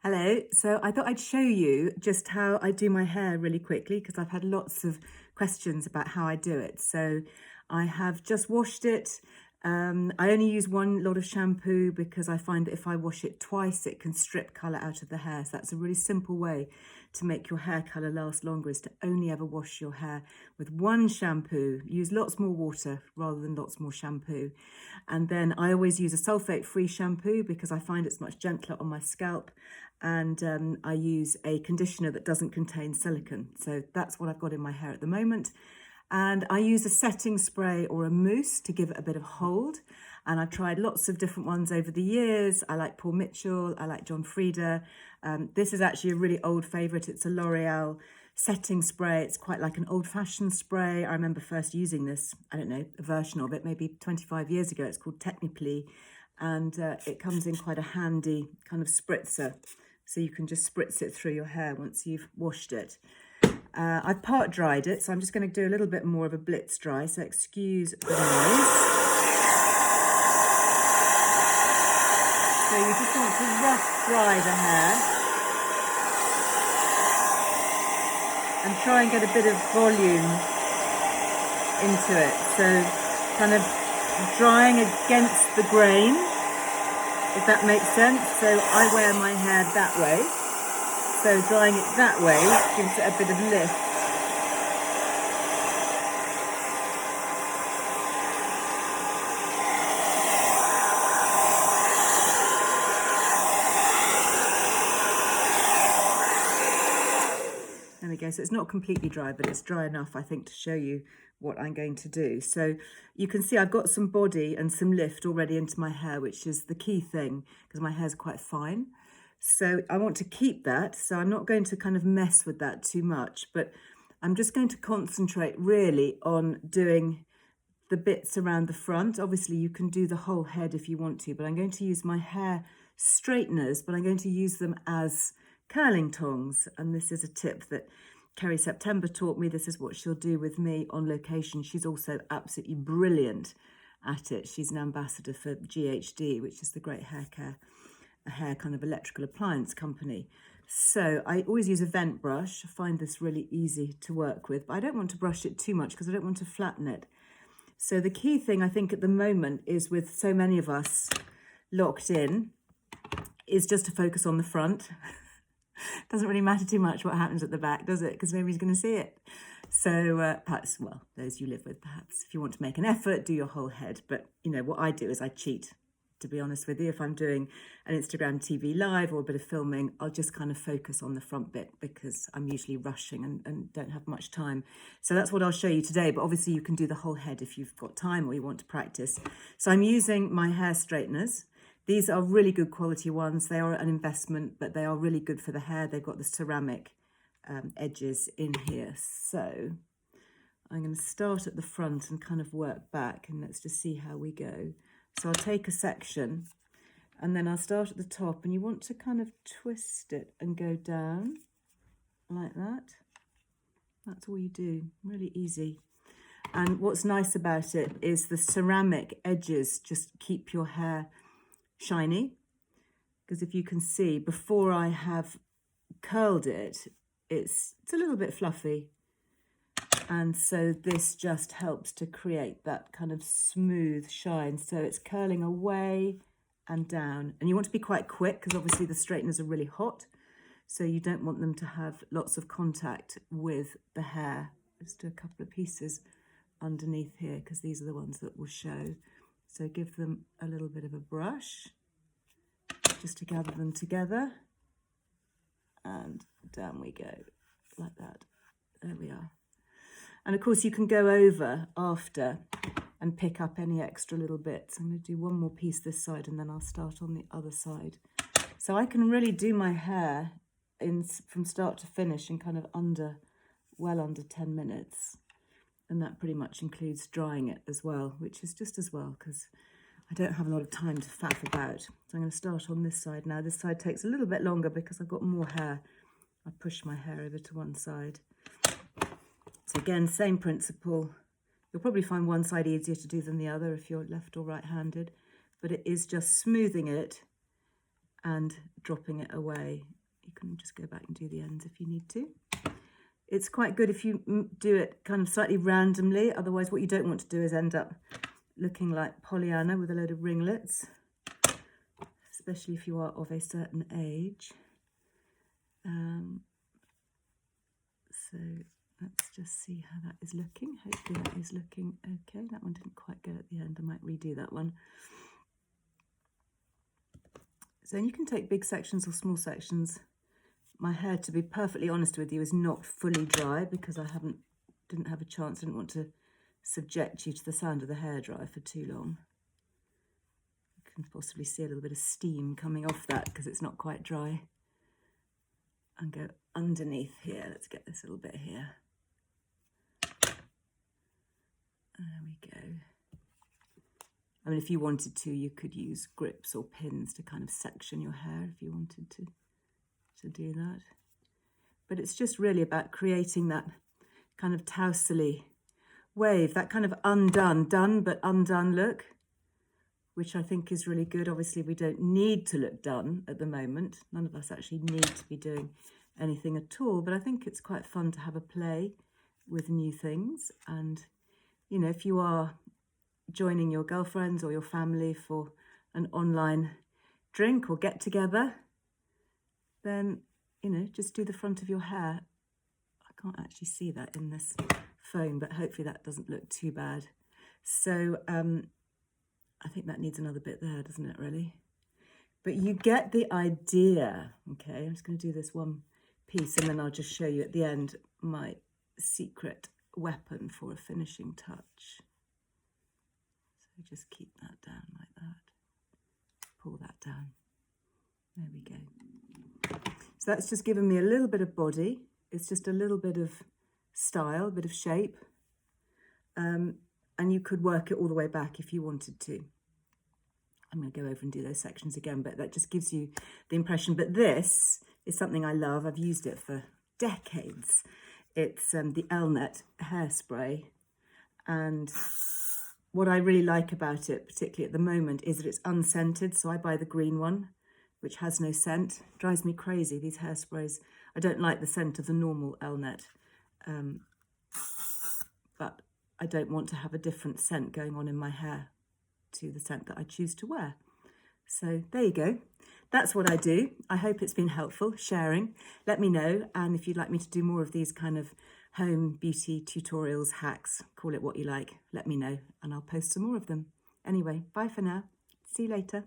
Hello, so I thought I'd show you just how I do my hair really quickly because I've had lots of questions about how I do it. So I have just washed it. I only use one lot of shampoo because I find that if I wash it twice, it can strip colour out of the hair. So that's a really simple way to make your hair colour last longer, is to only ever wash your hair with one shampoo. Use lots more water rather than lots more shampoo. And then I always use a sulfate-free shampoo because I find it's much gentler on my scalp. And I use a conditioner that doesn't contain silicone. So that's what I've got in my hair at the moment. And I use a setting spray or a mousse to give it a bit of hold. And I've tried lots of different ones over the years. I like Paul Mitchell, I like John Frieda. This is actually a really old favourite. It's a L'Oreal setting spray. It's quite like an old-fashioned spray. I remember first using this, I don't know, a version of it, maybe 25 years ago. It's called Techniply. And it comes in quite a handy kind of spritzer. So you can just spritz it through your hair once you've washed it. I've part dried it, so I'm just going to do a little bit more of a blitz dry, so excuse the noise. So you just want to rough dry the hair and try and get a bit of volume into it. So kind of drying against the grain, if that makes sense. So I wear my hair that way. So drying it that way gives it a bit of lift. There we go. So it's not completely dry, but it's dry enough, I think, to show you what I'm going to do. So you can see I've got some body and some lift already into my hair, which is the key thing because my hair's quite fine. So I want to keep that. So I'm not going to kind of mess with that too much, but I'm just going to concentrate really on doing the bits around the front. Obviously you can do the whole head if you want to, but I'm going to use my hair straighteners, but I'm going to use them as curling tongs. And this is a tip that Kerry September taught me. This is what she'll do with me on location. She's also absolutely brilliant at it. She's an ambassador for GHD, which is the great a hair kind of electrical appliance company. So I always use a vent brush. I find this really easy to work with, but I don't want to brush it too much because I don't want to flatten it. So the key thing I think at the moment is, with so many of us locked in, is just to focus on the front. Doesn't really matter too much what happens at the back, does it? Because nobody's going to see it. So perhaps, well, those you live with, perhaps if you want to make an effort, do your whole head. But you know what I do is I cheat. To be honest with you, if I'm doing an Instagram TV live or a bit of filming, I'll just kind of focus on the front bit because I'm usually rushing and don't have much time. So that's what I'll show you today, but obviously you can do the whole head if you've got time or you want to practice. So I'm using my hair straighteners. These are really good quality ones. They are an investment, but they are really good for the hair. They've got the ceramic edges in here. So I'm going to start at the front and kind of work back, and let's just see how we go. So I'll take a section and then I'll start at the top, and you want to kind of twist it and go down like that. That's all you do, really easy. And what's nice about it is the ceramic edges just keep your hair shiny, because if you can see, before I have curled it, it's a little bit fluffy. And so this just helps to create that kind of smooth shine. So it's curling away and down. And you want to be quite quick because obviously the straighteners are really hot. So you don't want them to have lots of contact with the hair. Let's do a couple of pieces underneath here because these are the ones that will show. So give them a little bit of a brush just to gather them together. And down we go, like that. There we are. And of course you can go over after and pick up any extra little bits. I'm going to do one more piece this side and then I'll start on the other side. So I can really do my hair from start to finish in kind of well under 10 minutes. And that pretty much includes drying it as well, which is just as well because I don't have a lot of time to faff about. So I'm going to start on this side now. This side takes a little bit longer because I've got more hair. I push my hair over to one side. So again, same principle. You'll probably find one side easier to do than the other if you're left or right-handed, but it is just smoothing it and dropping it away. You can just go back and do the ends if you need to. It's quite good if you do it kind of slightly randomly. Otherwise, what you don't want to do is end up looking like Pollyanna with a load of ringlets, especially if you are of a certain age. So let's just see how that is looking. Hopefully that is looking okay. That one didn't quite go at the end. I might redo that one. So you can take big sections or small sections. My hair, to be perfectly honest with you, is not fully dry because I didn't have a chance. I didn't want to subject you to the sound of the hairdryer for too long. You can possibly see a little bit of steam coming off that because it's not quite dry. And go underneath here. Let's get this little bit here. There we go. I mean, if you wanted to, you could use grips or pins to kind of section your hair if you wanted to do that. But it's just really about creating that kind of tously wave, that kind of undone, done but undone look, which I think is really good. Obviously, we don't need to look done at the moment. None of us actually need to be doing anything at all, but I think it's quite fun to have a play with new things. And, you know, if you are joining your girlfriends or your family for an online drink or get together, then, you know, just do the front of your hair. I can't actually see that in this phone, but hopefully that doesn't look too bad. So I think that needs another bit there, doesn't it, really? But you get the idea, okay? I'm just going to do this one piece and then I'll just show you at the end my secret weapon for a finishing touch. So just keep that down like that. Pull that down. There we go. So that's just given me a little bit of body. It's just a little bit of style, a bit of shape. And you could work it all the way back if you wanted to. I'm going to go over and do those sections again, but that just gives you the impression. But this is something I love. I've used it for decades. It's the Elnet hairspray. And what I really like about it, particularly at the moment, is that it's unscented. So I buy the green one, which has no scent. It drives me crazy, these hairsprays. I don't like the scent of the normal Elnet. But I don't want to have a different scent going on in my hair to the scent that I choose to wear. So there you go. That's what I do. I hope it's been helpful sharing. Let me know. And if you'd like me to do more of these kind of home beauty tutorials, hacks, call it what you like, let me know and I'll post some more of them. Anyway, bye for now. See you later.